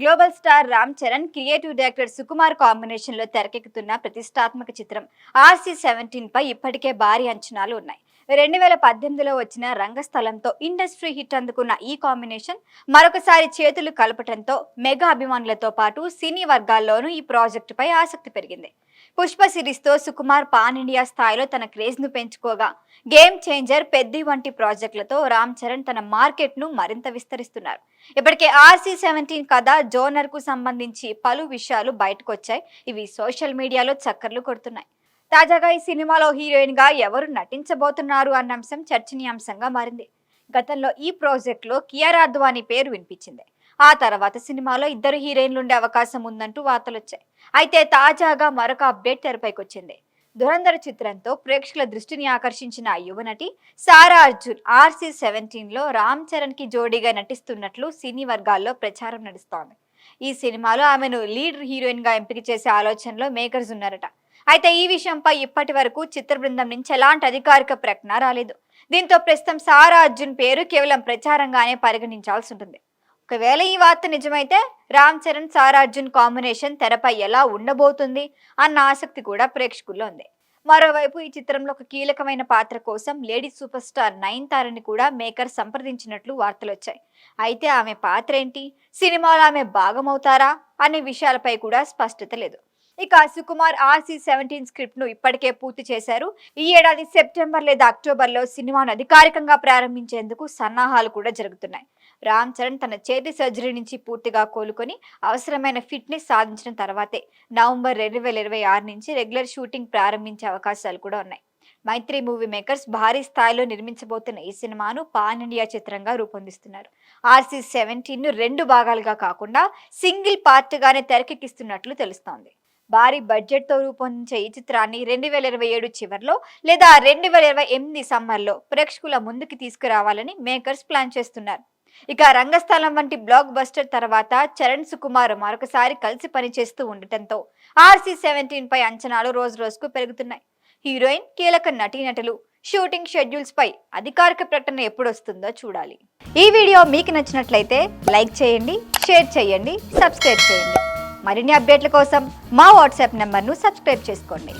Global star Ram Charan creative director Sukumar combination లో తెరకెక్కుతున్న ప్రతిష్టాత్మక చిత్రం RC-17 పై ఇప్పటికే భారీ అంచనాలు ఉన్నాయి. 2018లో వచ్చిన రంగస్థలంతో ఇండస్ట్రీ హిట్ అందుకున్న ఈ కాంబినేషన్ మరొకసారి చేతులు కలపటంతో మెగా అభిమానులతో పాటు సినీ వర్గాల్లోనూ ఈ ప్రాజెక్టు పై ఆసక్తి పెరిగింది. పుష్ప సిరీస్ తో సుకుమార్ పాన్ ఇండియా స్థాయిలో తన క్రేజ్ ను పెంచుకోగా, గేమ్ చేంజర్, పెద్ది వంటి ప్రాజెక్టులతో రామ్ చరణ్ తన మార్కెట్ ను మరింత విస్తరిస్తున్నారు. ఇప్పటికే RC-17 కథ జోనర్ కు సంబంధించి పలు విషయాలు బయటకొచ్చాయి. ఇవి సోషల్ మీడియాలో చక్కర్లు కొడుతున్నాయి. తాజాగా ఈ సినిమాలో హీరోయిన్ గా ఎవరు నటించబోతున్నారు అన్న అంశం చర్చనీయాంశంగా మారింది. గతంలో ఈ ప్రాజెక్ట్ లో కియారా అద్వానీ పేరు వినిపించింది. ఆ తర్వాత సినిమాలో ఇద్దరు హీరోయిన్లు ఉండే అవకాశం ఉందంటూ వార్తలొచ్చాయి. అయితే తాజాగా మరొక అప్డేట్ తెరపైకొచ్చింది. ధురంధర్ చిత్రంతో ప్రేక్షకుల దృష్టిని ఆకర్షించిన యువనటి సారా అర్జున్ RC-17లో రామ్ చరణ్ కి జోడీగా నటిస్తున్నట్లు సినీ వర్గాల్లో ప్రచారం నడుస్తోంది. ఈ సినిమాలో ఆమెను లీడ్ హీరోయిన్ గా ఎంపిక చేసే ఆలోచనలో మేకర్స్ ఉన్నారట. అయితే ఈ విషయంపై ఇప్పటి వరకు చిత్ర బృందం నుంచి ఎలాంటి అధికారిక ప్రకటన రాలేదు. దీంతో ప్రస్తుతం సారా అర్జున్ పేరు కేవలం ప్రచారంగానే పరిగణించాల్సి ఉంటుంది. ఒకవేళ ఈ వార్త నిజమైతే రామ్ చరణ్ సారా అర్జున్ కాంబినేషన్ తెరపై ఎలా ఉండబోతుంది అన్న ఆసక్తి కూడా ప్రేక్షకుల్లో ఉంది. మరోవైపు ఈ చిత్రంలో ఒక కీలకమైన పాత్ర కోసం లేడీ సూపర్ స్టార్ నయనతారని కూడా మేకర్ సంప్రదించినట్లు వార్తలొచ్చాయి. అయితే ఆమె పాత్ర ఏంటి, సినిమాలో ఆమె భాగమవుతారా అనే విషయాలపై కూడా స్పష్టత లేదు. ఇక సుకుమార్ RC-17 స్క్రిప్ట్ ను ఇప్పటికే పూర్తి చేశారు. ఈ ఏడాది సెప్టెంబర్ లేదా అక్టోబర్ లో సినిమాను అధికారికంగా ప్రారంభించేందుకు సన్నాహాలు కూడా జరుగుతున్నాయి. రామ్ చరణ్ తన చేతి సర్జరీ నుంచి పూర్తిగా కోలుకొని అవసరమైన ఫిట్నెస్ సాధించిన తర్వాతే నవంబర్ 2026 నుంచి రెగ్యులర్ షూటింగ్ ప్రారంభించే అవకాశాలు కూడా ఉన్నాయి. మైత్రి మూవీ మేకర్స్ భారీ స్థాయిలో నిర్మించబోతున్న ఈ సినిమాను పాన్ ఇండియా చిత్రంగా రూపొందిస్తున్నారు. RC-17 ను 2 భాగాలుగా కాకుండా సింగిల్ పార్ట్ గానే తెరకెక్కిస్తున్నట్లు తెలుస్తోంది. భారీ బడ్జెట్ తో రూపొందించే ఈ చిత్రాన్ని 2027 చివర్లో లేదా 2028 సమ్మర్లో ప్రేక్షకుల ముందుకి తీసుకురావాలని మేకర్స్ ప్లాన్ చేస్తున్నారు. ఇక రంగస్థలం వంటి బ్లాక్ బస్టర్ తర్వాత చరణ్ సుకుమార్ మరొకసారి కలిసి పనిచేస్తూ ఉండటంతో RC-17 పై అంచనాలు రోజు రోజుకు పెరుగుతున్నాయి. హీరోయిన్, కీలక నటీనటులు, షూటింగ్ షెడ్యూల్స్ పై అధికారిక ప్రకటన ఎప్పుడొస్తుందో చూడాలి. ఈ వీడియో మీకు నచ్చినట్లయితే లైక్ చేయండి, షేర్ చేయండి, సబ్స్క్రైబ్ చేయండి. మరిన్ని అప్డేట్ల కోసం మా వాట్సాప్ నెంబర్ను సబ్స్క్రైబ్ చేసుకోండి.